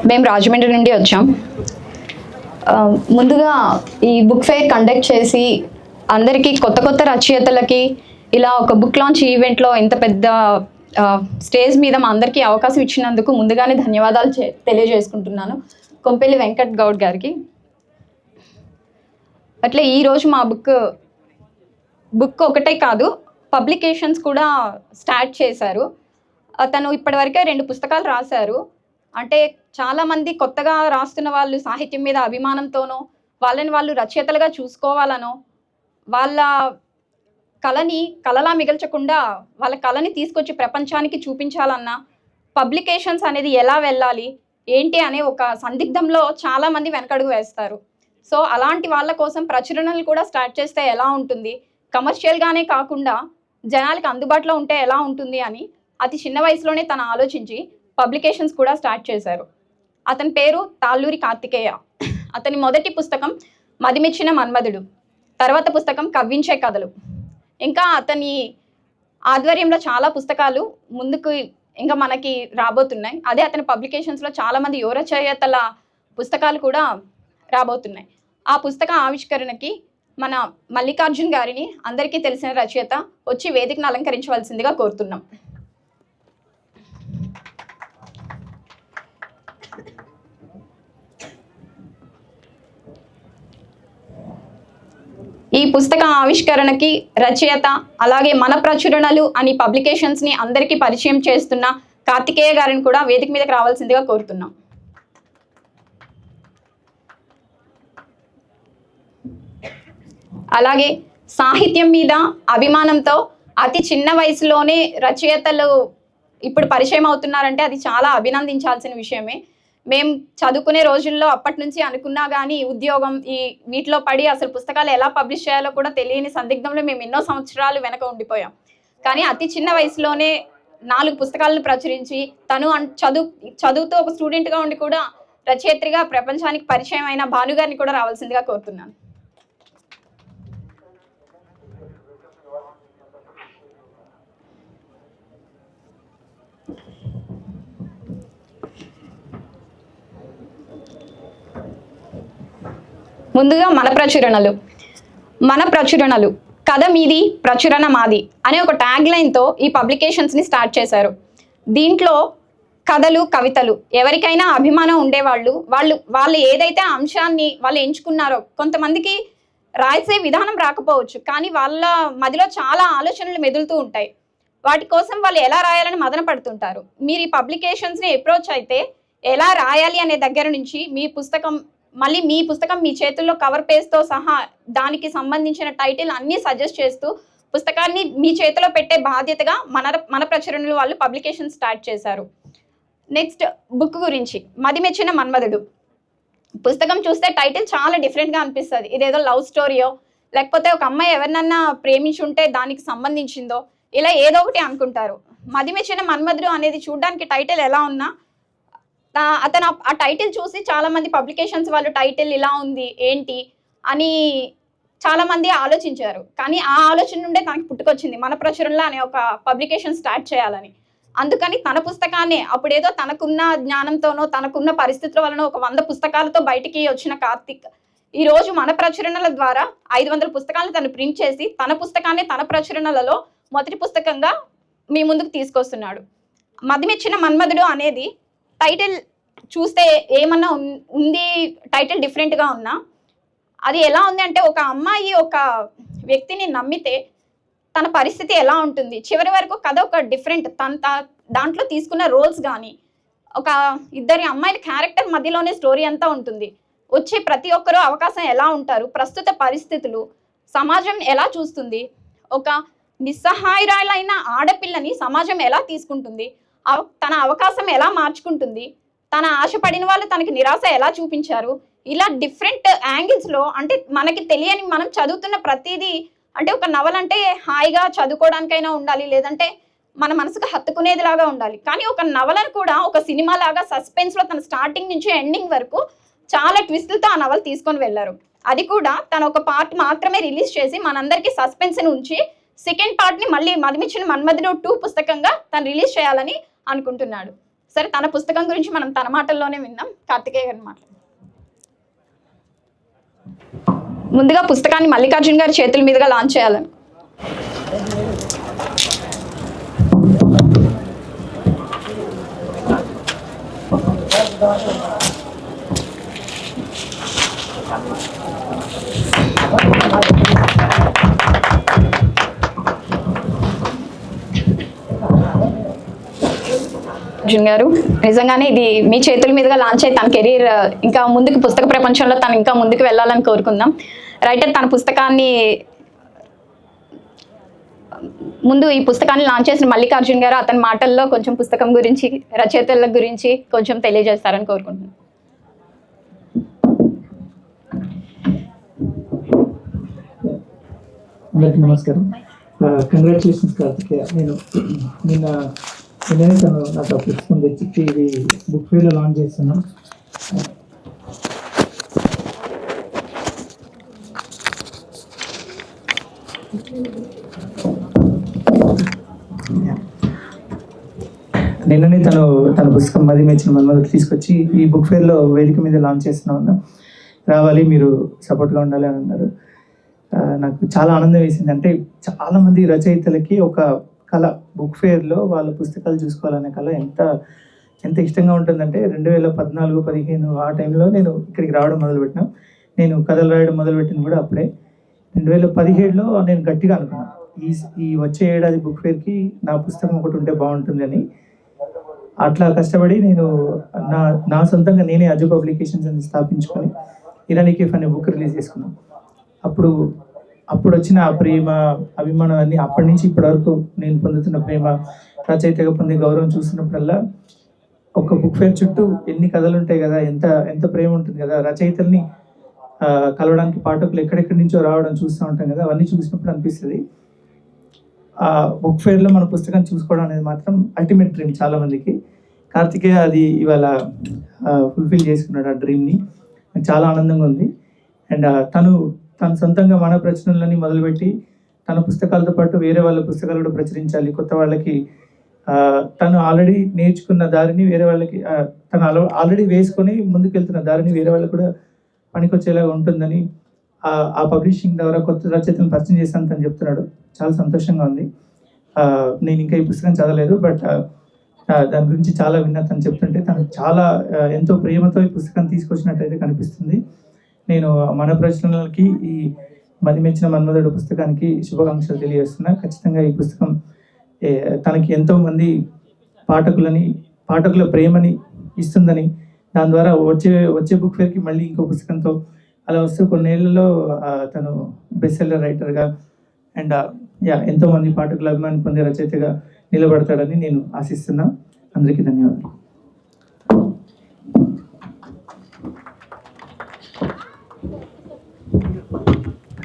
మేము రాజమండ్రి నుండి వచ్చాం. ముందుగా ఈ బుక్ ఫెయిర్ కండక్ట్ చేసి అందరికీ కొత్త కొత్త రచయితలకి ఇలా ఒక బుక్ లాంచ్ ఈవెంట్లో ఇంత పెద్ద స్టేజ్ మీద మా అందరికీ అవకాశం ఇచ్చినందుకు ముందుగానే ధన్యవాదాలు తెలియజేసుకుంటున్నాను కొంపెల్లి వెంకట్ గౌడ్ గారికి. అట్లే ఈరోజు మా బుక్ ఒకటే కాదు, పబ్లికేషన్స్ కూడా స్టార్ట్ చేశారు. తను ఇప్పటివరకే 2 పుస్తకాలు రాశారు. అంటే చాలామంది కొత్తగా రాస్తున్న వాళ్ళు సాహిత్యం మీద అభిమానంతోనో, వాళ్ళని వాళ్ళు రచయితలుగా చూసుకోవాలనో, వాళ్ళ కళని కళలా మిగల్చకుండా వాళ్ళ కళని తీసుకొచ్చి ప్రపంచానికి చూపించాలన్నా పబ్లికేషన్స్ అనేది ఎలా వెళ్ళాలి ఏంటి అనే ఒక సందిగ్ధంలో చాలామంది వెనకడుగు వేస్తారు. సో అలాంటి వాళ్ళ కోసం ప్రచురణలు కూడా స్టార్ట్ చేస్తే ఎలా ఉంటుంది, కమర్షియల్గానే కాకుండా జనాలకు అందుబాటులో ఉంటే ఎలా ఉంటుంది అని అతి చిన్న వయసులోనే తను ఆలోచించి పబ్లికేషన్స్ కూడా స్టార్ట్ చేశారు. అతని పేరు తాళ్ళూరి కార్తికేయ. అతని మొదటి పుస్తకం మదిమెచ్చిన మన్మధుడు, తర్వాత పుస్తకం కవ్వించే కథలు. ఇంకా అతని ఆధ్వర్యంలో చాలా పుస్తకాలు ముందుకు ఇంకా మనకి రాబోతున్నాయి. అదే అతని పబ్లికేషన్స్లో చాలామంది యువ రచయితల పుస్తకాలు కూడా రాబోతున్నాయి. ఆ పుస్తక ఆవిష్కరణకి మన మల్లికార్జున్ గారిని, అందరికీ తెలిసిన రచయిత, వచ్చి వేదికను అలంకరించవలసిందిగా కోరుతున్నాం. ఈ పుస్తక ఆవిష్కరణకి రచయిత, అలాగే మన ప్రచురణలు అని పబ్లికేషన్స్ని అందరికీ పరిచయం చేస్తున్న కార్తికేయ గారిని కూడా వేదిక మీదకి రావాల్సిందిగా కోరుతున్నాం. అలాగే సాహిత్యం మీద అభిమానంతో అతి చిన్న వయసులోనే రచయితలు ఇప్పుడు పరిచయం అవుతున్నారంటే అది చాలా అభినందించాల్సిన విషయమే. మేము చదువుకునే రోజుల్లో అప్పటి నుంచి అనుకున్నా కానీ ఉద్యోగం వీటిలో పడి అసలు పుస్తకాలు ఎలా పబ్లిష్ చేయాలో కూడా తెలియని సందిగ్ధంలో మేము ఎన్నో సంవత్సరాలు వెనక ఉండిపోయాం. కానీ అతి చిన్న వయసులోనే 4 పుస్తకాలను ప్రచురించి తను చదువుతూ ఒక స్టూడెంట్గా ఉండి కూడా రచయిత్రిగా ప్రపంచానికి పరిచయం అయిన భానుగారిని కూడా రావాల్సిందిగా కోరుతున్నాను. ముందుగా మన ప్రచురణలు కథ మీది, ప్రచురణ మాది అనే ఒక ట్యాగ్ లైన్తో ఈ పబ్లికేషన్స్ని స్టార్ట్ చేశారు. దీంట్లో కథలు, కవితలు ఎవరికైనా అభిమానం ఉండేవాళ్ళు వాళ్ళు ఏదైతే అంశాన్ని వాళ్ళు ఎంచుకున్నారో, కొంతమందికి రాసే విధానం రాకపోవచ్చు, కానీ వాళ్ళ మదిలో చాలా ఆలోచనలు మెదులుతూ ఉంటాయి. వాటి కోసం వాళ్ళు ఎలా రాయాలని మదన పడుతుంటారు. మీరు ఈ పబ్లికేషన్స్ని అప్రోచ్ అయితే ఎలా రాయాలి అనే దగ్గర నుంచి మీ పుస్తకం మీ చేతుల్లో కవర్ పేజ్తో సహా దానికి సంబంధించిన టైటిల్ అన్నీ సజెస్ట్ చేస్తూ పుస్తకాన్ని మీ చేతిలో పెట్టే బాధ్యతగా మన ప్రచురణలు వాళ్ళు పబ్లికేషన్ స్టార్ట్ చేశారు. నెక్స్ట్ బుక్ గురించి, మదిమెచ్చిన మన్మధుడు పుస్తకం చూస్తే టైటిల్ చాలా డిఫరెంట్గా అనిపిస్తుంది. ఇదేదో లవ్ స్టోరీయో లేకపోతే ఒక అమ్మాయి ఎవరినన్నా ప్రేమించుంటే దానికి సంబంధించిందో ఇలా ఏదో ఒకటి అనుకుంటారు. మదిమెచ్చిన మన్మధుడు అనేది చూడడానికి టైటిల్ ఎలా ఉన్నా అతను ఆ టైటిల్ చూసి చాలామంది పబ్లికేషన్స్ వాళ్ళు టైటిల్ ఇలా ఉంది ఏంటి అని చాలామంది ఆలోచించారు. కానీ ఆ ఆలోచన నుండే తనకి పుట్టుకొచ్చింది మన ప్రచురణలో అనే ఒక పబ్లికేషన్ స్టార్ట్ చేయాలని. అందుకని తన పుస్తకాన్ని అప్పుడేదో తనకున్న జ్ఞానంతోనో తనకున్న పరిస్థితుల వలన ఒక 100 పుస్తకాలతో బయటికి వచ్చిన కార్తిక్ ఈరోజు మన ప్రచురణల ద్వారా 500 పుస్తకాలను తను ప్రింట్ చేసి తన పుస్తకాన్ని తన ప్రచురణలలో మొదటి పుస్తకంగా మీ ముందుకు తీసుకొస్తున్నాడు. మదిమెచ్చిన మన్మధుడు అనేది టైటిల్ చూస్తే ఏమన్నా ఉంది, టైటిల్ డిఫరెంట్గా ఉన్నా అది ఎలా ఉంది అంటే ఒక అమ్మాయి ఒక వ్యక్తిని నమ్మితే తన పరిస్థితి ఎలా ఉంటుంది, చివరి వరకు కథ ఒక డిఫరెంట్ దాంట్లో తీసుకున్న రోల్స్ కానీ ఒక 2 అమ్మాయిల క్యారెక్టర్ మధ్యలోనే స్టోరీ అంతా ఉంటుంది. వచ్చే ప్రతి ఒక్కరూ అవకాశం ఎలా ఉంటారు, ప్రస్తుత పరిస్థితులు, సమాజం ఎలా చూస్తుంది, ఒక నిస్సహాయురాలైన ఆడపిల్లని సమాజం ఎలా తీసుకుంటుంది, తన అవకాశం ఎలా మార్చుకుంటుంది, తన ఆశపడిన వాళ్ళు తనకి నిరాశ ఎలా చూపించారు, ఇలా డిఫరెంట్ యాంగిల్స్లో అంటే మనకి తెలియని మనం చదువుతున్న ప్రతిదీ అంటే ఒక నవల అంటే హాయిగా చదువుకోవడానికైనా ఉండాలి, లేదంటే మన మనసుకు హత్తుకునేదిలాగా ఉండాలి. కానీ ఒక నవలను కూడా ఒక సినిమా లాగా సస్పెన్స్లో తన స్టార్టింగ్ నుంచి ఎండింగ్ వరకు చాలా ట్విస్టులతో ఆ నవల తీసుకొని వెళ్ళారు. అది కూడా తను ఒక పార్ట్ మాత్రమే రిలీజ్ చేసి మనందరికీ సస్పెన్స్ని ఉంచి సెకండ్ పార్ట్ని మళ్ళీ మదిమెచ్చిన మన్మధుడు 2 పుస్తకంగా తను రిలీజ్ చేయాలని అనుకుంటున్నాడు. సరే, తన పుస్తకం గురించి మనం తన మాటల్లోనే విందాం. కార్తికేయ గారి మాటలు. ముందుగా పుస్తకాన్ని మల్లికార్జున్ గారి చేతుల మీదుగా లాంచ్ చేయాలని. అర్జున్ గారు, నిజంగానే ఇది మీ చేతుల మీదుగా లాంచ్ అయ్యి తన కెరీర్ ఇంకా ముందుకు, పుస్తక ప్రపంచంలో తను ఇంకా ముందుకు వెళ్ళాలని కోరుకుందాం. రైటర్ తన పుస్తకాన్ని ముందు ఈ పుస్తకాన్ని లాంచ్ చేసిన మల్లికార్జున్ గారు అతని మాటల్లో కొంచెం పుస్తకం గురించి, రచయితల గురించి కొంచెం తెలియజేస్తారని కోరుకుంటున్నాను. అందరికీ నమస్కారం. కంగ్రాచులేషన్స్ కార్తికేయ. నిన్ననే తను నాకు పుస్తకం తెచ్చి ఇది బుక్ ఫేర్లో లాంచ్ చేస్తున్నాం. నిన్ననే తన పుస్తకం మది మెచ్చిన మన్మధుడు తీసుకొచ్చి ఈ బుక్ ఫేర్లో వేదిక మీద లాంచ్ చేస్తున్నాం. రావాలి, మీరు సపోర్ట్గా ఉండాలి అని అన్నారు. నాకు చాలా ఆనందం వేసింది. అంటే చాలామంది రచయితలకి ఒక కళ, బుక్ ఫేర్లో వాళ్ళ పుస్తకాలు చూసుకోవాలనే కళ ఎంత ఇష్టంగా ఉంటుందంటే 2014-15 ఆ టైంలో నేను ఇక్కడికి రావడం మొదలుపెట్టినా. నేను కథలు రాయడం మొదలుపెట్టింది కూడా అప్పుడే. 2017లో నేను గట్టిగా అనుకున్నాను, ఈ వచ్చే ఏడాది బుక్ ఫేర్కి నా పుస్తకం ఒకటి ఉంటే బాగుంటుంది అని. అట్లా కష్టపడి నేను నా సొంతంగా నేనే అజు పబ్లికేషన్స్ అని స్థాపించుకొని ఇరానీ కేఫ్ అనే బుక్ రిలీజ్ చేసుకున్నాను. అప్పుడు వచ్చిన ఆ ప్రేమ, అభిమానం అన్ని అప్పటి నుంచి ఇప్పటి వరకు నేను పొందుతున్న ప్రేమ, రచయితగా పొందే గౌరవం చూస్తున్నప్పుడల్లా ఒక బుక్ ఫేర్ చుట్టూ ఎన్ని కథలు ఉంటాయి కదా, ఎంత ప్రేమ ఉంటుంది కదా. రచయితల్ని కలవడానికి పాఠకులు ఎక్కడెక్కడి నుంచో రావడం చూస్తూ ఉంటాం కదా. అవన్నీ చూసినప్పుడు అనిపిస్తుంది ఆ బుక్ ఫేర్లో మన పుస్తకాన్ని చూసుకోవడం అనేది మాత్రం అల్టిమేట్ డ్రీమ్ చాలా మందికి. కార్తికేయ అది ఇవాళ ఫుల్ఫిల్ చేసుకున్నాడు ఆ డ్రీమ్ని. నాకు చాలా ఆనందంగా ఉంది. అండ్ తను సొంతంగా మన ప్రచురణలని మొదలుపెట్టి తన పుస్తకాలతో పాటు వేరే వాళ్ళ పుస్తకాలు కూడా ప్రచురించాలి, కొత్త వాళ్ళకి తను ఆల్రెడీ నేర్చుకున్న దారిని వేరే వాళ్ళకి, తను ఆల్రెడీ వేసుకొని ముందుకెళ్తున్న దారిని వేరే వాళ్ళకి కూడా పనికొచ్చేలాగా ఉంటుందని ఆ పబ్లిషింగ్ ద్వారా కొత్త రచయితలను పరిచయం చేశాను తను చెప్తున్నాడు. చాలా సంతోషంగా ఉంది. నేను ఇంకా ఈ పుస్తకం చదవలేదు, బట్ దాని గురించి చాలా విన్నా. తను చెప్తుంటే తను చాలా ఎంతో ప్రేమతో ఈ పుస్తకాన్ని తీసుకొచ్చినట్టయితే కనిపిస్తుంది. నేను మన ప్రచురణలకి ఈ మది మెచ్చిన మన్మధుడు పుస్తకానికి శుభాకాంక్షలు తెలియజేస్తున్నా. ఖచ్చితంగా ఈ పుస్తకం తనకి ఎంతో మంది పాఠకుల ప్రేమని ఇస్తుందని, దాని ద్వారా వచ్చే బుక్ ఫేర్కి మళ్ళీ ఇంకో పుస్తకంతో అలా వస్తూ కొన్నేళ్లలో తను బెస్ట్ సెల్లర్ రైటర్గా అండ్ ఎంతో మంది పాఠకుల అభిమానం పొందే రచయితగా నిలబడతాడని నేను ఆశిస్తున్నా. అందరికీ ధన్యవాదాలు.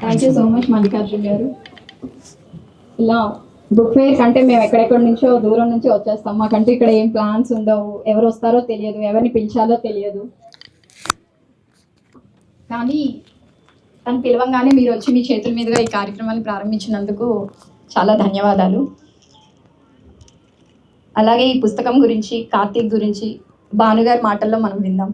Thank you so much Mallikarjun గారు. ఇలా బుక్ ఫేర్ కంటే మేము ఎక్కడెక్కడి నుంచో దూరం నుంచి వచ్చేస్తాం. మాకంటే ఇక్కడ ఏం ప్లాన్స్ ఉండవు, ఎవరు వస్తారో తెలియదు, ఎవరిని పిలిచాలో తెలియదు. కానీ తను పిలవంగానే మీరు వచ్చి మీ చేతుల మీదుగా ఈ కార్యక్రమాన్ని ప్రారంభించినందుకు చాలా ధన్యవాదాలు. అలాగే ఈ పుస్తకం గురించి, కార్తీక్ గురించి భానుగారి మాటల్లో మనం విందాం.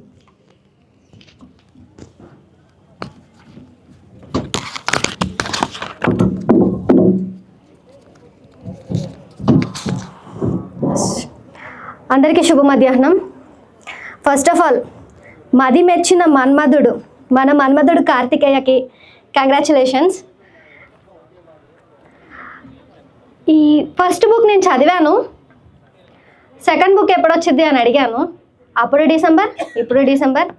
అందరికీ శుభ మధ్యాహ్నం. ఫస్ట్ ఆఫ్ ఆల్, మది మెచ్చిన మన్మధుడు, మన మన్మధుడు కార్తికేయకి కంగ్రాచులేషన్స్. ఈ ఫస్ట్ బుక్ నేను చదివాను, సెకండ్ బుక్ ఎప్పుడొచ్చింది అని అడిగాను. అప్పుడు డిసెంబర్, ఇప్పుడు డిసెంబర్.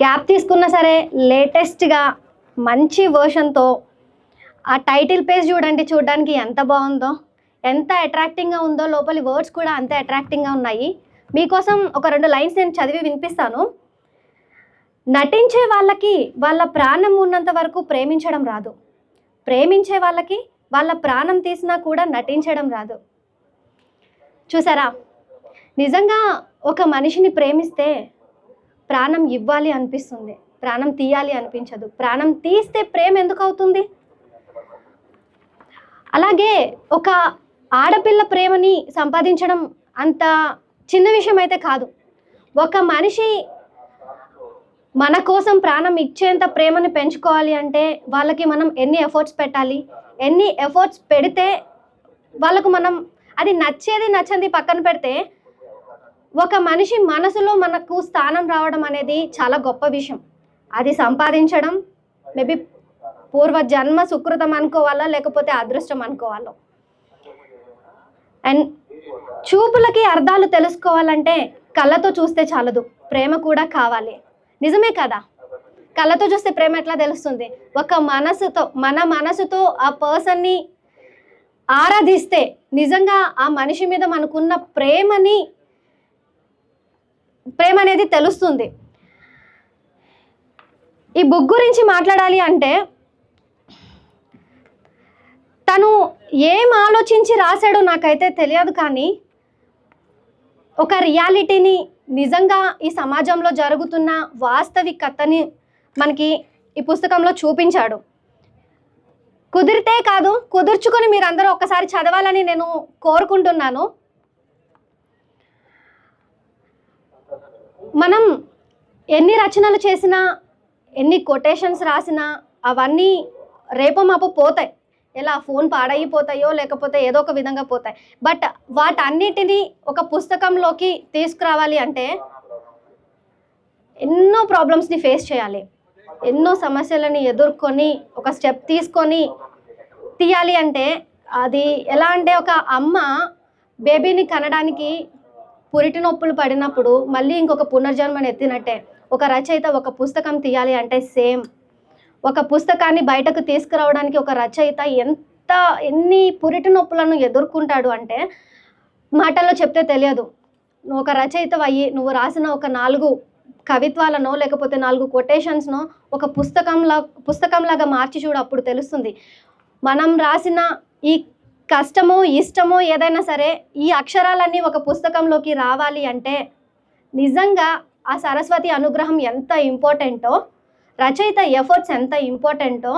గ్యాప్ తీసుకున్నా సరే లేటెస్ట్గా మంచి వర్షన్తో ఆ టైటిల్ పేజ్ చూడడానికి ఎంత బాగుందో, ఎంత అట్రాక్టింగ్గా ఉందో, లోపలి వర్డ్స్ కూడా అంతే అట్రాక్టింగ్గా ఉన్నాయి. మీకోసం ఒక 2 లైన్స్ నేను చదివి వినిపిస్తాను. నటించే వాళ్ళకి వాళ్ళ ప్రాణం ఉన్నంత వరకు ప్రేమించడం రాదు, ప్రేమించే వాళ్ళకి వాళ్ళ ప్రాణం తీసినా కూడా నటించడం రాదు. చూసారా, నిజంగా ఒక మనిషిని ప్రేమిస్తే ప్రాణం ఇవ్వాలి అనిపిస్తుంది, ప్రాణం తీయాలి అనిపించదు. ప్రాణం తీస్తే ప్రేమ ఎందుకు అవుతుంది? అలాగే ఒక ఆడపిల్ల ప్రేమని సంపాదించడం అంత చిన్న విషయం అయితే కాదు. ఒక మనిషి మన కోసం ప్రాణం ఇచ్చేంత ప్రేమని పెంచుకోవాలి అంటే వాళ్ళకి మనం ఎన్ని ఎఫర్ట్స్ పెట్టాలి, ఎన్ని ఎఫర్ట్స్ పెడితే వాళ్ళకు మనం అది నచ్చేది నచ్చంది పక్కన పెడితే ఒక మనిషి మనసులో మనకు స్థానం రావడం అనేది చాలా గొప్ప విషయం. అది సంపాదించడం మేబీ పూర్వ జన్మ సుకృతం అనుకోవాలో లేకపోతే అదృష్టం అనుకోవాలో. అండ్ చూపులకి అర్థాలు తెలుసుకోవాలంటే కళ్ళతో చూస్తే చాలదు, ప్రేమ కూడా కావాలి. నిజమే కదా? కళ్ళతో చూస్తే ప్రేమ ఎట్లా తెలుస్తుంది? ఒక మనసుతో, మన మనసుతో ఆ పర్సన్ని ఆరాధిస్తే నిజంగా ఆ మనిషి మీద మనకున్న ప్రేమ అనేది తెలుస్తుంది. ఈ బుక్ గురించి మాట్లాడాలి అంటే తను ఏం ఆలోచించి రాశాడో నాకైతే తెలియదు, కానీ ఒక రియాలిటీని, నిజంగా ఈ సమాజంలో జరుగుతున్న వాస్తవికతని మనకి ఈ పుస్తకంలో చూపించాడు. కుదిరితే కాదు, కుదుర్చుకొని మీరందరూ ఒక్కసారి చదవాలని నేను కోరుకుంటున్నాను. మనం ఎన్ని రచనలు చేసినా, ఎన్ని కొటేషన్స్ రాసినా అవన్నీ రేపో మాపో పోతాయి. ఎలా ఫోన్ పాడైపోతాయో లేకపోతే ఏదో ఒక విధంగా పోతాయి. బట్ వాటన్నిటినీ ఒక పుస్తకంలోకి తీసుకురావాలి అంటే ఎన్నో ప్రాబ్లమ్స్ని ఫేస్ చేయాలి, ఎన్నో సమస్యలని ఎదుర్కొని ఒక స్టెప్ తీసుకొని తీయాలి. అంటే అది ఎలా అంటే ఒక అమ్మ బేబీని కనడానికి పురిటి నొప్పులు పడినప్పుడు మళ్ళీ ఇంకొక పునర్జన్మని ఎత్తినట్టే ఒక రచయిత ఒక పుస్తకం తీయాలి అంటే సేమ్. ఒక పుస్తకాన్ని బయటకు తీసుకురావడానికి ఒక రచయిత ఎన్ని పురిటి నొప్పులను ఎదుర్కొంటాడు అంటే మాటల్లో చెప్తే తెలియదు. నువ్వు ఒక రచయిత అయ్యి నువ్వు రాసిన ఒక 4 కవిత్వాలనో లేకపోతే 4 కొటేషన్స్నో ఒక పుస్తకంలాగా మార్చి చూడు, అప్పుడు తెలుస్తుంది. మనం రాసిన ఈ కష్టమో ఇష్టమో ఏదైనా సరే ఈ అక్షరాలన్నీ ఒక పుస్తకంలోకి రావాలి అంటే నిజంగా ఆ సరస్వతి అనుగ్రహం ఎంత ఇంపార్టెంటో, రచయిత ఎఫర్ట్స్ ఎంత ఇంపార్టెంటో,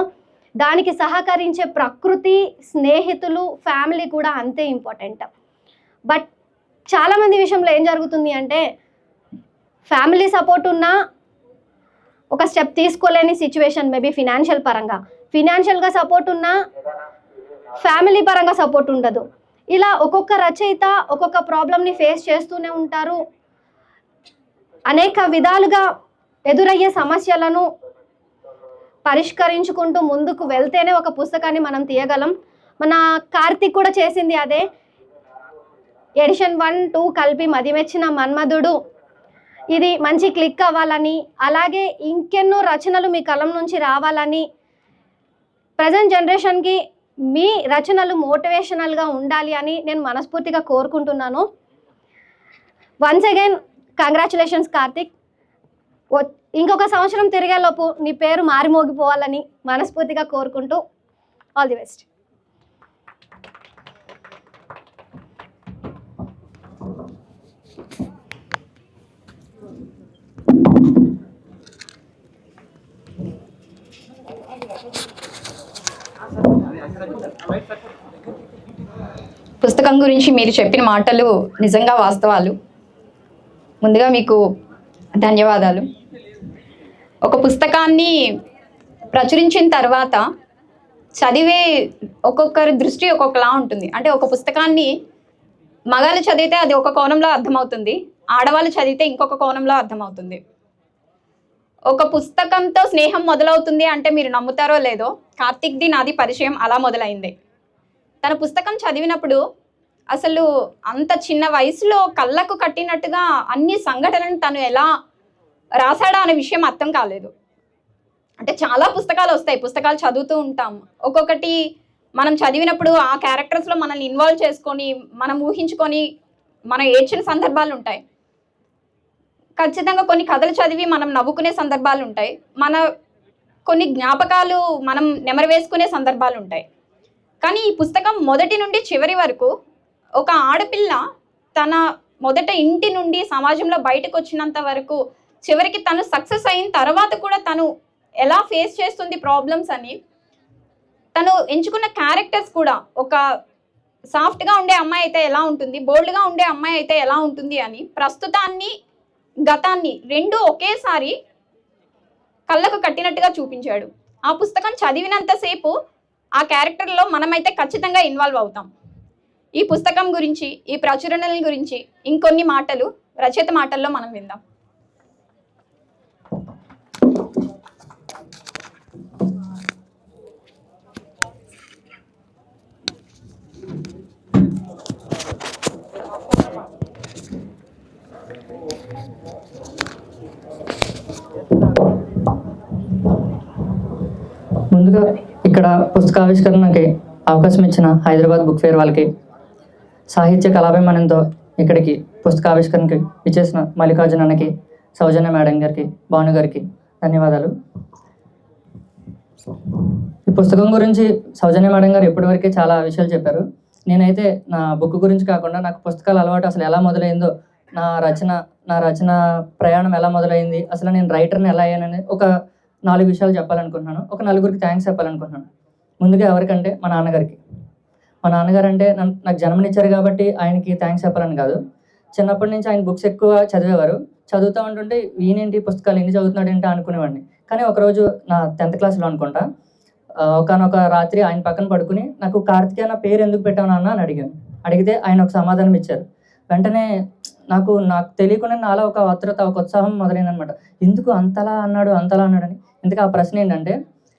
దానికి సహకరించే ప్రకృతి, స్నేహితులు, ఫ్యామిలీ కూడా అంతే ఇంపార్టెంట్. బట్ చాలామంది విషయంలో ఏం జరుగుతుంది అంటే ఫ్యామిలీ సపోర్ట్ ఉన్నా ఒక స్టెప్ తీసుకోలేని సిచ్యువేషన్, మేబీ ఫినాన్షియల్గా సపోర్ట్ ఉన్నా ఫ్యామిలీ పరంగా సపోర్ట్ ఉండదు. ఇలా ఒక్కొక్క రచయిత ఒక్కొక్క ప్రాబ్లమ్ని ఫేస్ చేస్తూనే ఉంటారు. అనేక విధాలుగా ఎదురయ్యే సమస్యలను పరిష్కరించుకుంటూ ముందుకు వెళ్తేనే ఒక పుస్తకాన్ని మనం తీయగలం. మన కార్తిక్ కూడా చేసింది అదే. ఎడిషన్ 1, 2 కలిపి మదిమెచ్చిన మన్మధుడు, ఇది మంచి క్లిక్ అవ్వాలని, అలాగే ఇంకెన్నో రచనలు మీ కలం నుంచి రావాలని, ప్రజెంట్ జనరేషన్కి మీ రచనలు మోటివేషనల్గా ఉండాలి అని నేను మనస్ఫూర్తిగా కోరుకుంటున్నాను. Once again congratulations Karthik. ఇంకొక సంవత్సరం తిరిగేలోపు నీ పేరు మారిమోగిపోవాలని మనస్ఫూర్తిగా కోరుకుంటూ ఆల్ ది బెస్ట్. పుస్తకం గురించి మీరు చెప్పిన మాటలు నిజంగా వాస్తవాలు. ముందుగా మీకు ధన్యవాదాలు. ఒక పుస్తకాన్ని ప్రచురించిన తర్వాత చదివే ఒక్కొక్కరి దృష్టి ఒక్కొక్కలా ఉంటుంది. అంటే ఒక పుస్తకాన్ని మగాళ్ళు చదివితే అది ఒక కోణంలో అర్థమవుతుంది, ఆడవాళ్ళు చదివితే ఇంకొక కోణంలో అర్థమవుతుంది. ఒక పుస్తకంతో స్నేహం మొదలవుతుంది అంటే మీరు నమ్ముతారో లేదో, కార్తిక్ది నాది పరిచయం అలా మొదలైంది. తన పుస్తకం చదివినప్పుడు అసలు అంత చిన్న వయసులో కళ్ళకు కట్టినట్టుగా అన్ని సంఘటనలను తను ఎలా రాశాడా అనే విషయం అర్థం కాలేదు. అంటే చాలా పుస్తకాలు వస్తాయి, పుస్తకాలు చదువుతూ ఉంటాం, ఒక్కొక్కటి మనం చదివినప్పుడు ఆ క్యారెక్టర్స్లో మనల్ని ఇన్వాల్వ్ చేసుకొని మనం ఊహించుకొని మనం ఏడ్చిన సందర్భాలు ఉంటాయి. ఖచ్చితంగా కొన్ని కథలు చదివి మనం నవ్వుకునే సందర్భాలు ఉంటాయి, మన కొన్ని జ్ఞాపకాలు మనం నెమరు వేసుకునే సందర్భాలు ఉంటాయి. కానీ ఈ పుస్తకం మొదటి నుండి చివరి వరకు ఒక ఆడపిల్ల తన మొదట ఇంటి నుండి సమాజంలో బయటకు వచ్చినంత వరకు చివరికి తను సక్సెస్ అయిన తర్వాత కూడా తను ఎలా ఫేస్ చేస్తుంది ప్రాబ్లమ్స్ అని, తను ఎంచుకున్న క్యారెక్టర్స్ కూడా ఒక సాఫ్ట్గా ఉండే అమ్మాయి అయితే ఎలా ఉంటుంది, బోల్డ్గా ఉండే అమ్మాయి అయితే ఎలా ఉంటుంది అని ప్రస్తుతాన్ని గతాన్ని రెండు ఒకేసారి కళ్ళకు కట్టినట్టుగా చూపించాడు. ఆ పుస్తకం చదివినంతసేపు ఆ క్యారెక్టర్లో మనమైతే ఖచ్చితంగా ఇన్వాల్వ్ అవుతాం. ఈ పుస్తకం గురించి, ఈ ప్రచురణల గురించి ఇంకొన్ని మాటలు రచయిత మాటల్లో మనం విందాం. ముందుగా ఇక్కడ పుస్తకావిష్కరణకి అవకాశం ఇచ్చిన హైదరాబాద్ బుక్ ఫేర్ వాళ్ళకి, సాహిత్య కళాభిమానంతో ఇక్కడికి పుస్తకావిష్కరణకి ఇచ్చేసిన మల్లికార్జున అన్నకి, సౌజన్య మేడం గారికి, భాను గారికి ధన్యవాదాలు. ఈ పుస్తకం గురించి సౌజన్య మేడం గారు ఇప్పటివరకే చాలా విషయాలు చెప్పారు. నేనైతే నా బుక్ గురించి కాకుండా నాకు పుస్తకాల అలవాటు అసలు ఎలా మొదలైందో, నా రచన ప్రయాణం ఎలా మొదలైంది, అసలు నేను రైటర్ని ఎలా అయ్యానని ఒక 4 విషయాలు చెప్పాలనుకుంటున్నాను. ఒక 4గురికి థ్యాంక్స్ చెప్పాలనుకుంటున్నాను. ముందుగా ఎవరికంటే మా నాన్నగారికి. మా నాన్నగారు అంటే నాకు జన్మనిచ్చారు కాబట్టి ఆయనకి థ్యాంక్స్ చెప్పాలని కాదు. చిన్నప్పటి నుంచి ఆయన బుక్స్ ఎక్కువ చదివేవారు. చదువుతూ ఉంటుంటే ఈయనేంటి పుస్తకాలు ఎన్ని చదువుతున్నాడు ఏంటి అనుకునేవాడిని. కానీ ఒకరోజు నా 10th క్లాస్లో అనుకుంటా, ఒకనొక రాత్రి ఆయన పక్కన పడుకుని నాకు కార్తికేయ నా పేరు ఎందుకు పెట్టావు నాన్న అని అడిగాను. అడిగితే ఆయన ఒక సమాధానం ఇచ్చారు. వెంటనే నాకు తెలియకుండా నాలో ఒక ఆత్రుత, ఒక ఉత్సాహం మొదలైందనమాట. ఎందుకు అంతలా అన్నాడని. ఇంతకు ఆ ప్రశ్న ఏంటంటే,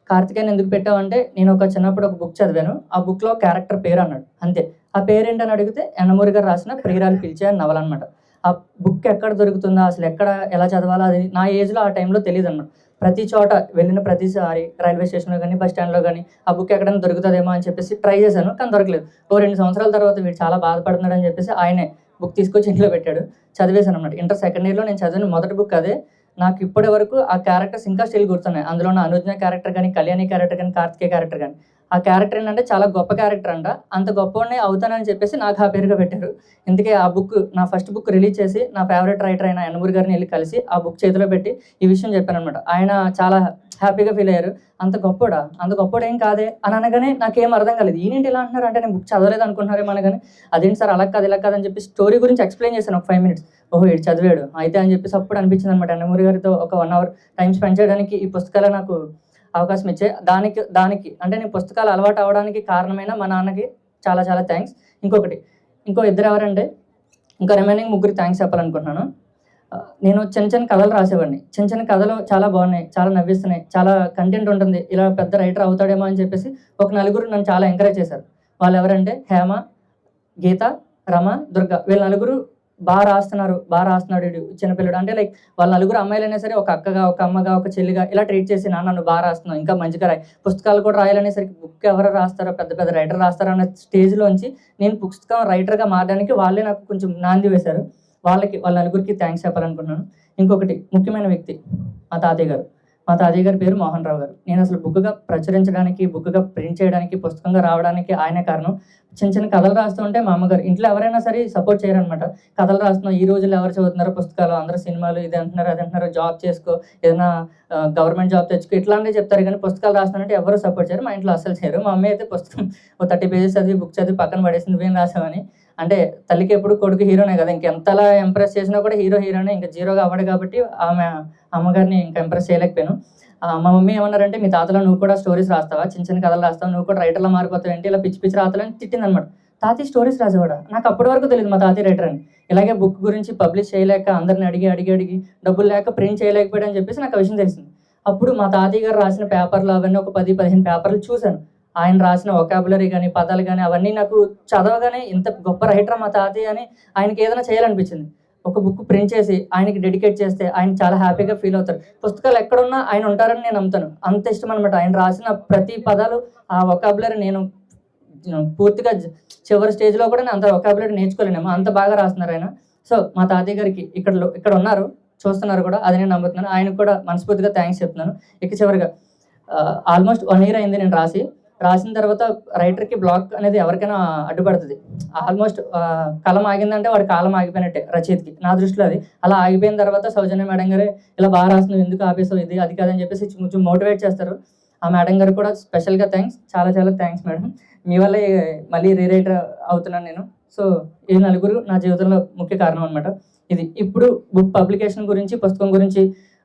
కార్తికేయన్ ఎందుకు పెట్టావు అంటే, నేను చిన్నప్పుడు ఒక బుక్ చదివాను, ఆ బుక్లో క్యారెక్టర్ పేరు అన్నాడు, అంతే. ఆ పేరేంటని అడిగితే యండమూరి గారు రాసిన ప్రియురాలు పిలిచే అని నవల అనమాట. ఆ బుక్ ఎక్కడ దొరుకుతుందా, అసలు ఎక్కడ ఎలా చదవాలో అది నా ఏజ్లో ఆ టైంలో తెలియదు అనమాట. ప్రతి చోట వెళ్ళిన ప్రతిసారి రైల్వే స్టేషన్లో కానీ బస్ స్టాండ్లో కానీ ఆ బుక్ ఎక్కడైనా దొరుకుతుందేమో అని చెప్పేసి ట్రై చేశాను, కానీ దొరకలేదు. 2 సంవత్సరాల తర్వాత వీడు చాలా బాధపడుతున్నాడు అని చెప్పేసి ఆయనే బుక్ తీసుకొచ్చి ఇంట్లో పెట్టాడు. చదివేశాను అనమాట. ఇంటర్ 2nd ఇయర్లో నేను చదివిన మొదటి బుక్ అదే. నాకు ఇప్పటి వరకు ఆ క్యారెక్టర్స్ ఇంకా స్టిల్ గుర్తున్నాయి. అందులో ఉన్న అనుజ్ఞ క్యారెక్టర్ కానీ, కళ్యాణి క్యారెక్టర్ కానీ, కార్తికేయ క్యారెక్టర్ కానీ, ఆ క్యారెక్టర్ ఏంటంటే చాలా గొప్ప క్యారెక్టర్ అంట. అంత గొప్పవాడిని అవుతానని చెప్పేసి నాకు ఆ పేరుగా పెట్టారు. ఇందుకే ఆ బుక్, నా ఫస్ట్ బుక్ రిలీజ్ చేసి నా ఫేవరెట్ రైటర్ అయిన యండమూరి గారిని వెళ్ళి కలిసి ఆ బుక్ చేతిలో పెట్టి ఈ విషయం చెప్పాను అనమాట. ఆయన చాలా హ్యాపీగా ఫీల్ అయ్యారు. అంత గొప్పోడు ఏం కాదే అని అనగానే నాకేం అర్థం కాలేదు. ఈయనేంటి ఇలా అంటున్నారు అంటే, నేను బుక్ చదవలేదు అనుకుంటున్నారేమో అనగానే, అదేంటి సార్ అలా కాదని చెప్పి స్టోరీ గురించి ఎక్స్ప్లెయిన్ చేశాను ఒక 5 minutes. ఓహో ఇటు చదివాడు అయితే అని చెప్పేసి అప్పుడు అనిపించింది అనమాట. యండమూరి గారితో ఒక 1 hour టైం స్పెండ్ చేయడానికి ఈ పుస్తకాలు నాకు అవకాశం ఇచ్చే. దానికి అంటే నేను పుస్తకాలు అలవాటు అవ్వడానికి కారణమైన మా నాన్నకి చాలా చాలా థ్యాంక్స్. ఇంకో 2 ఎవరంటే, ఇంకా రిమైనింగ్ 3 థ్యాంక్స్ చెప్పాలనుకుంటున్నాను. నేను చిన్న కథలు రాసేవాడిని. చిన్న కథలు చాలా బాగున్నాయి, చాలా నవ్విస్తున్నాయి, చాలా కంటెంట్ ఉంటుంది, ఇలా పెద్ద రైటర్ అవుతాడేమో అని చెప్పేసి ఒక 4 నన్ను చాలా ఎంకరేజ్ చేశారు. వాళ్ళు ఎవరంటే హేమ, గీత, రమ, దుర్గ. వీళ్ళ 4 బాగా రాస్తున్నాడు వీడు చిన్నపిల్లడు అంటే, లైక్ వాళ్ళ 4 అమ్మాయిలైనా సరే ఒక అక్కగా, ఒక అమ్మగా, ఒక చెల్లిగా ఇలా ట్రీట్ చేసి, నన్ను బాగా రాస్తున్నావు, ఇంకా మంచిగా రాయి, పుస్తకాలు కూడా రాయాలనేసరికి బుక్ ఎవరు రాస్తారో, పెద్ద రైటర్ రాస్తారో అన్న స్టేజ్లోంచి నేను పుస్తకం రైటర్గా మారడానికి వాళ్ళే నాకు కొంచెం నాంది వేశారు. వాళ్ళ 4 థ్యాంక్స్ చెప్పాలనుకుంటున్నాను. ఇంకొకటి ముఖ్యమైన వ్యక్తి మా తాతయ్య గారు. మా తాతయ్య గారి పేరు మోహన్ రావు గారు. నేను అసలు బుక్గా ప్రచురించడానికి, బుక్గా ప్రింట్ చేయడానికి, పుస్తకంగా రావడానికి ఆయనే కారణం. చిన్న కథలు రాస్తూ ఉంటే మా అమ్మగారు, ఇంట్లో ఎవరైనా సరే సపోర్ట్ చేయరనమాట. కథలు రాస్తున్నావు, ఈ రోజుల్లో ఎవరు చదువుతున్నారు పుస్తకాలు, అందరూ సినిమాలు, ఇది అంటున్నారు అది అంటున్నారు, జాబ్ చేసుకో, ఏదైనా గవర్నమెంట్ జాబ్ తెచ్చుకో, ఇట్లాంటివి చెప్తారు. కానీ పుస్తకాలు రాస్తున్నారంటే ఎవరు సపోర్ట్ చేయరు. మా ఇంట్లో అసలు చేయరు. మా అమ్మ అయితే పుస్తకం 30 pages చదివి బుక్ చదివి పక్కన పడేసి నువ్వేం రాసావని. అంటే తల్లికి ఎప్పుడు కొడుకు హీరోనే కదా, ఇంకెంతలా ఇంప్రెస్ చేసినా కూడా హీరోనే, ఇంకా జీరోగా అవ్వడు కాబట్టి అమ్మగారిని ఇంకా ఇంప్రెస్ చేయలేకపోయాను. మా మమ్మీ ఏమన్నారంటే, మీ తాతలో నువ్వు కూడా స్టోరీస్ రాస్తావా, చిన్న కథలు రాస్తావు, నువ్వు కూడా రైటర్లో మారిపోతావు ఏంటి, ఇలా పిచ్చి రాతలని తిట్టిందనమాట. తాతయ్య స్టోరీస్ రాసేవాడా? నాకు అప్పటి వరకు తెలియదు మా తాతయ్య రైటర్ అని. ఇలాగే బుక్ గురించి పబ్లిష్ చేయలేక, అందరిని అడిగి డబ్బులు లేక ప్రింట్ చేయలేకపోయాడు అని చెప్పేసి నాకు ఆ విషయం తెలిసింది. అప్పుడు మా తాతయ్య గారు రాసిన పేపర్లు అవన్నీ ఒక 10-15 పేపర్లు చూశాను. ఆయన రాసిన వొకాబులరీ కానీ, పదాలు కానీ అవన్నీ నాకు చదవగానే ఇంత గొప్ప రైటర్ మా తాతయ్య అని, ఆయనకి ఏదైనా చేయాలనిపించింది. ఒక బుక్ ప్రింట్ చేసి ఆయనకి డెడికేట్ చేస్తే ఆయన చాలా హ్యాపీగా ఫీల్ అవుతారు. పుస్తకాలు ఎక్కడున్నా ఆయన ఉంటారని నేను నమ్ముతాను. అంత ఇష్టం అనమాట. ఆయన రాసిన ప్రతి పదాలు, ఆ వొకాబులరీ నేను పూర్తిగా చివరి స్టేజ్లో కూడా నేను అంత వొకాబులరీ నేర్చుకోలేనేమో, అంత బాగా రాస్తున్నారు ఆయన. సో మా తాతయ్య గారికి ఇక్కడ ఉన్నారు, చూస్తున్నారు కూడా, అది నేను నమ్ముతున్నాను. ఆయనకు కూడా మనస్ఫూర్తిగా థ్యాంక్స్ చెప్తున్నాను. ఇక చివరిగా ఆల్మోస్ట్ 1 year అయింది నేను రాసిన తర్వాత రైటర్కి బ్లాక్ అనేది ఎవరికైనా అడ్డుపడుతుంది. ఆల్మోస్ట్ కలం ఆగిందంటే వాడి కాలం ఆగిపోయినట్టే రచయితకి, నా దృష్టిలో అది. అలా ఆగిపోయిన తర్వాత సౌజన్య మేడం గారే, ఇలా బాగా రాస్తున్నావు, ఎందుకు ఆపేసావు, ఇది అది కాదని చెప్పేసి కొంచెం మోటివేట్ చేస్తారు. ఆ మేడం గారు కూడా స్పెషల్గా థ్యాంక్స్, చాలా థ్యాంక్స్ మేడం. మీ వల్లే మళ్ళీ రీరైటర్ అవుతున్నాను నేను. సో ఈ నలుగురు నా జీవితంలో ముఖ్య కారణం అనమాట. ఇది ఇప్పుడు బుక్ పబ్లికేషన్ గురించి, పుస్తకం గురించి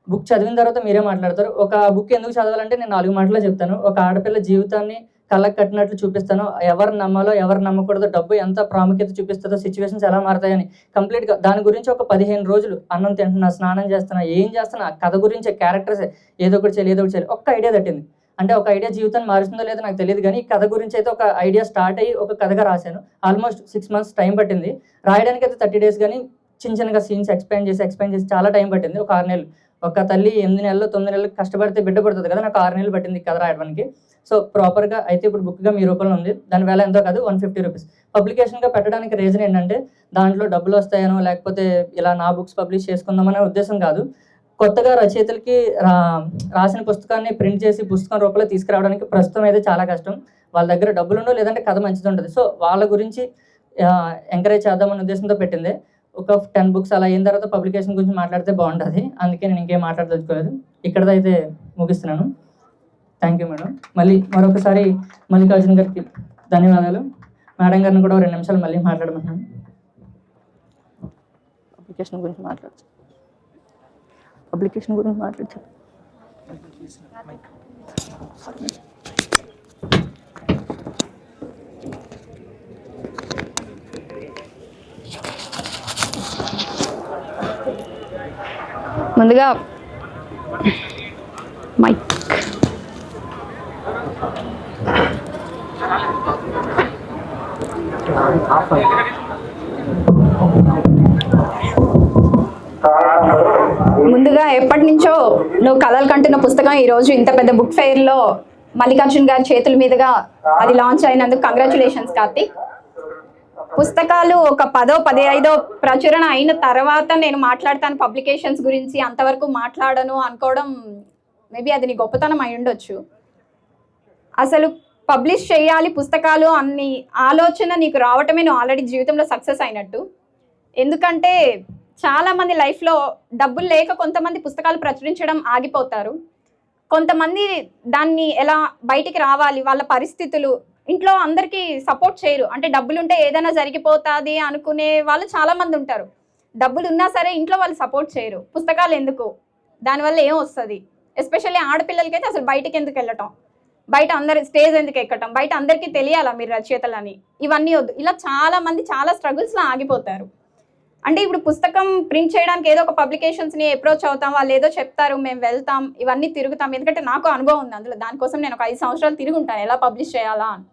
బుక్ చదివిన తర్వాత మీరే మాట్లాడతారు. ఒక బుక్ ఎందుకు చదవాలంటే నేను 4 మాటల్లో చెప్తాను. ఒక ఆడపిల్ల జీవితాన్ని కళ్ళకు కట్టినట్లు చూపిస్తాను. ఎవరు నమ్మాలో ఎవరు నమ్మకూడదో, డబ్బు ఎంత ప్రాముఖ్యత చూపిస్తుందో, సిచ్యువేషన్స్ ఎలా మారుతాయని కంప్లీట్గా దాని గురించి ఒక 15 రోజులు అన్నం తింటున్నా, స్నానం చేస్తున్నా, ఏం చేస్తున్నా కథ గురించి, క్యారెక్టర్స్ ఏదో ఒకటి చేయాలి ఒక్క ఐడియా తట్టింది. అంటే ఒక ఐడియా జీవితాన్ని మారుస్తుందో లేదో నాకు తెలియదు, కానీ ఈ కథ గురించి అయితే ఒక ఐడియా స్టార్ట్ అయ్యి ఒక కథగా రాశాను. ఆల్మోస్ట్ 6 months టైం పట్టింది. రాయడానికి అయితే 30 days, కానీ చిన్నగా సీన్స్ ఎక్స్ప్లెయిన్ చేసి చాలా టైం పట్టింది. ఒక 6 నెలలు. ఒక తల్లి 8 నెలలు 9 నెలలు కష్టపడితే బిడ్డ పడుతుంది కదా, నాకు 6 నెలలు పట్టింది కథ రాయడానికి. సో ప్రాపర్గా అయితే ఇప్పుడు బుక్గా మీ రూపంలో ఉంది. దాని వేల ఎంతో కాదు, 150 rupees. పబ్లికేషన్గా పెట్టడానికి రీజన్ ఏంటంటే దాంట్లో డబ్బులు వస్తాయనో లేకపోతే ఇలా నా బుక్స్ పబ్లిష్ చేసుకుందామనే ఉద్దేశం కాదు. కొత్తగా రచయితలకి రాసిన పుస్తకాన్ని ప్రింట్ చేసి పుస్తకం రూపంలో తీసుకురావడానికి ప్రస్తుతం అయితే చాలా కష్టం. వాళ్ళ దగ్గర డబ్బులు ఉండవు, లేదంటే కథ మంచిది ఉంటుంది. సో వాళ్ళ గురించి ఎంకరేజ్ చేద్దామనే ఉద్దేశంతో పెట్టింది. ఒక 10 books అలా అయిన తర్వాత పబ్లికేషన్ గురించి మాట్లాడితే బాగుంటుంది. అందుకే నేను ఇంకేం మాట్లాడదలుచుకోలేదు. ఇక్కడతో అయితే ముగిస్తున్నాను. Thank you madam. మళ్ళీ మరొకసారి మల్లికార్జున గారికి ధన్యవాదాలు. మేడం గారిని కూడా 2 నిమిషాలు మళ్ళీ మాట్లాడమన్నాను. పబ్లికేషన్ గురించి మాట్లాడచ్చు. ముందుగా మైక్ ముందుగా ఎప్పటి నుంచో నువ్వు కథలు కంటున్న పుస్తకం ఈరోజు ఇంత పెద్ద బుక్ ఫెయిర్లో మల్లికార్జున్ గారి చేతుల మీదుగా అది లాంచ్ అయినందుకు కంగ్రాచులేషన్స్ కార్తీక్. పుస్తకాలు ఒక 10వ 15వ ప్రచురణ అయిన తర్వాత నేను మాట్లాడతాను పబ్లికేషన్స్ గురించి, అంతవరకు మాట్లాడను అనుకోవడం మేబీ అది నీ గొప్పతనం అయి ఉండొచ్చు. అసలు పబ్లిష్ చేయాలి పుస్తకాలు అన్ని ఆలోచన నీకు రావటమే నువ్వు ఆల్రెడీ జీవితంలో సక్సెస్ అయినట్టు. ఎందుకంటే చాలామంది లైఫ్లో డబ్బులు లేక కొంతమంది పుస్తకాలు ప్రచురించడం ఆగిపోతారు. కొంతమంది దాన్ని ఎలా బయటికి రావాలి, వాళ్ళ పరిస్థితులు ఇంట్లో అందరికీ సపోర్ట్ చేయరు. అంటే డబ్బులుంటే ఏదైనా జరిగిపోతుంది అనుకునే వాళ్ళు చాలామంది ఉంటారు. డబ్బులు ఉన్నా సరే ఇంట్లో వాళ్ళు సపోర్ట్ చేయరు. పుస్తకాలు ఎందుకు, దానివల్ల ఏం వస్తుంది, ఎస్పెషల్లీ ఆడపిల్లలకైతే అసలు బయటికి ఎందుకు వెళ్ళటం, బయట అందరి స్టేజ్ ఎందుకు ఎక్కటం, బయట అందరికీ తెలియాలా మీరు రచయితలని, ఇవన్నీ వద్దు. ఇలా చాలామంది చాలా స్ట్రగుల్స్లో ఆగిపోతారు. అంటే ఇప్పుడు పుస్తకం ప్రింట్ చేయడానికి ఏదో ఒక పబ్లికేషన్స్ని అప్రోచ్ అవుతాం, వాళ్ళు ఏదో చెప్తారు, మేము వెళ్తాం, ఇవన్నీ తిరుగుతాం. ఎందుకంటే నాకు అనుభవం ఉంది అందులో. దానికోసం నేను ఒక 5 సంవత్సరాలు తిరిగి ఉంటాను ఎలా పబ్లిష్ చేయాలా అని.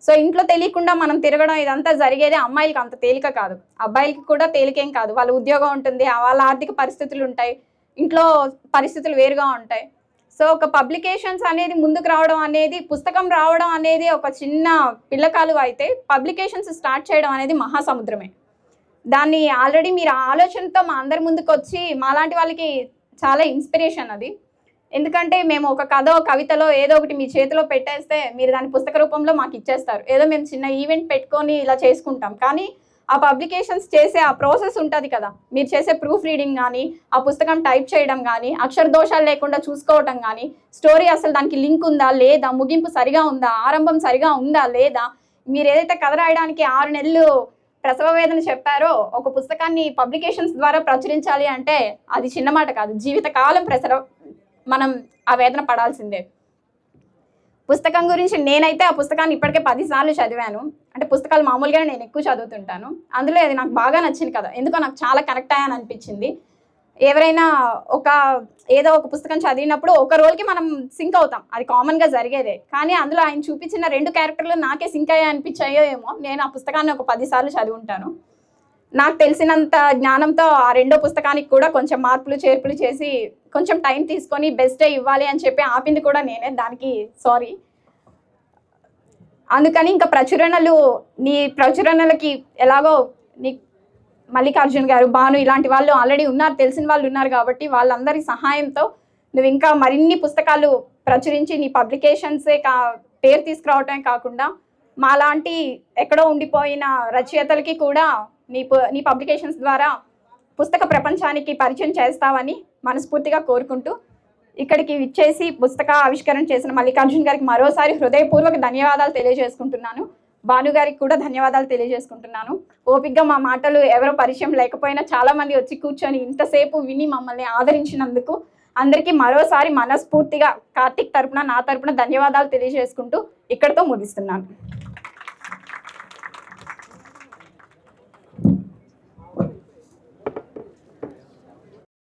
సో ఇంట్లో తెలియకుండా మనం తిరగడం ఇదంతా జరిగేది అమ్మాయిలకి అంత తేలిక కాదు, అబ్బాయిలకి కూడా తేలికేం కాదు. వాళ్ళ ఉద్యోగం ఉంటుంది, వాళ్ళ ఆర్థిక పరిస్థితులు ఉంటాయి, ఇంట్లో పరిస్థితులు వేరుగా ఉంటాయి. సో ఒక పబ్లికేషన్స్ అనేది ముందుకు రావడం అనేది, పుస్తకం రావడం అనేది ఒక చిన్న పిల్లకాలు అయితే పబ్లికేషన్స్ స్టార్ట్ చేయడం అనేది మహాసముద్రమే. దాన్ని ఆల్రెడీ మీరు ఆలోచనతో మా అందరి ముందుకు వచ్చి మాలాంటి వాళ్ళకి చాలా ఇన్స్పిరేషన్ అది. ఎందుకంటే మేము ఒక కథ కవితలో ఏదో ఒకటి మీ చేతిలో పెట్టేస్తే మీరు దాని పుస్తక రూపంలో మాకు ఇచ్చేస్తారు. ఏదో మేము చిన్న ఈవెంట్ పెట్టుకొని ఇలా చేసుకుంటాం, కానీ ఆ పబ్లికేషన్స్ చేసే ఆ ప్రాసెస్ ఉంటుంది కదా, మీరు చేసే ప్రూఫ్ రీడింగ్ కానీ, ఆ పుస్తకం టైప్ చేయడం కానీ, అక్షర దోషాలు లేకుండా చూసుకోవటం కానీ, స్టోరీ అసలు దానికి లింక్ ఉందా లేదా, ముగింపు సరిగా ఉందా, ఆరంభం సరిగా ఉందా లేదా, మీరు ఏదైతే కథ రాయడానికి 6 నెలలు ప్రసవ వేదన చెప్పారో ఒక పుస్తకాన్ని పబ్లికేషన్స్ ద్వారా ప్రచురించాలి అంటే అది చిన్న మాట కాదు. జీవితకాలం మనం ఆ వేదన పడాల్సిందే. పుస్తకం గురించి నేనైతే ఆ పుస్తకాన్ని ఇప్పటికే 10 సార్లు చదివాను. అంటే పుస్తకాలు మామూలుగానే నేను ఎక్కువ చదువుతుంటాను. అందులో అది నాకు బాగా నచ్చింది కదా, ఎందుకో నాకు చాలా కనెక్ట్ అయ్యాను అనిపించింది. ఎవరైనా ఏదో ఒక పుస్తకం చదివినప్పుడు ఒక రోల్కి మనం సింక్ అవుతాం, అది కామన్గా జరిగేదే. కానీ అందులో ఆయన చూపించిన 2 క్యారెక్టర్లు నాకే సింక్ అయ్యా అనిపించాయో ఏమో. నేను ఆ పుస్తకాన్ని ఒక 10 సార్లు చదివి ఉంటాను. నాకు తెలిసినంత జ్ఞానంతో ఆ 2వ పుస్తకానికి కూడా కొంచెం మార్పులు చేర్పులు చేసి కొంచెం టైం తీసుకొని బెస్టే ఇవ్వాలి అని చెప్పి ఆపింది కూడా నేనే, దానికి సారీ. అందుకని ఇంకా నీ ప్రచురణలకి ఎలాగో నీ మల్లికార్జున్ గారు, భాను ఇలాంటి వాళ్ళు ఆల్రెడీ ఉన్నారు, తెలిసిన వాళ్ళు ఉన్నారు కాబట్టి వాళ్ళందరి సహాయంతో నువ్వు ఇంకా మరిన్ని పుస్తకాలు ప్రచురించి నీ పబ్లికేషన్సే పేరు తీసుకురావటమే కాకుండా మాలాంటి ఎక్కడో ఉండిపోయిన రచయితలకి కూడా నీ పబ్లికేషన్స్ ద్వారా పుస్తక ప్రపంచానికి పరిచయం చేస్తావని మనస్ఫూర్తిగా కోరుకుంటూ ఇక్కడికి విచ్చేసి పుస్తక ఆవిష్కరణ చేసిన మల్లికార్జున్ గారికి మరోసారి హృదయపూర్వక ధన్యవాదాలు తెలియజేసుకుంటున్నాను. భాను గారికి కూడా ధన్యవాదాలు తెలియజేసుకుంటున్నాను. ఓపికగా మా మాటలు ఎవరో పరిచయం లేకపోయినా చాలామంది వచ్చి కూర్చొని ఇంతసేపు విని మమ్మల్ని ఆదరించినందుకు అందరికీ మరోసారి మనస్ఫూర్తిగా కార్తిక్ తరపున నా తరపున ధన్యవాదాలు తెలియజేసుకుంటూ ఇక్కడితో ముగిస్తున్నాను.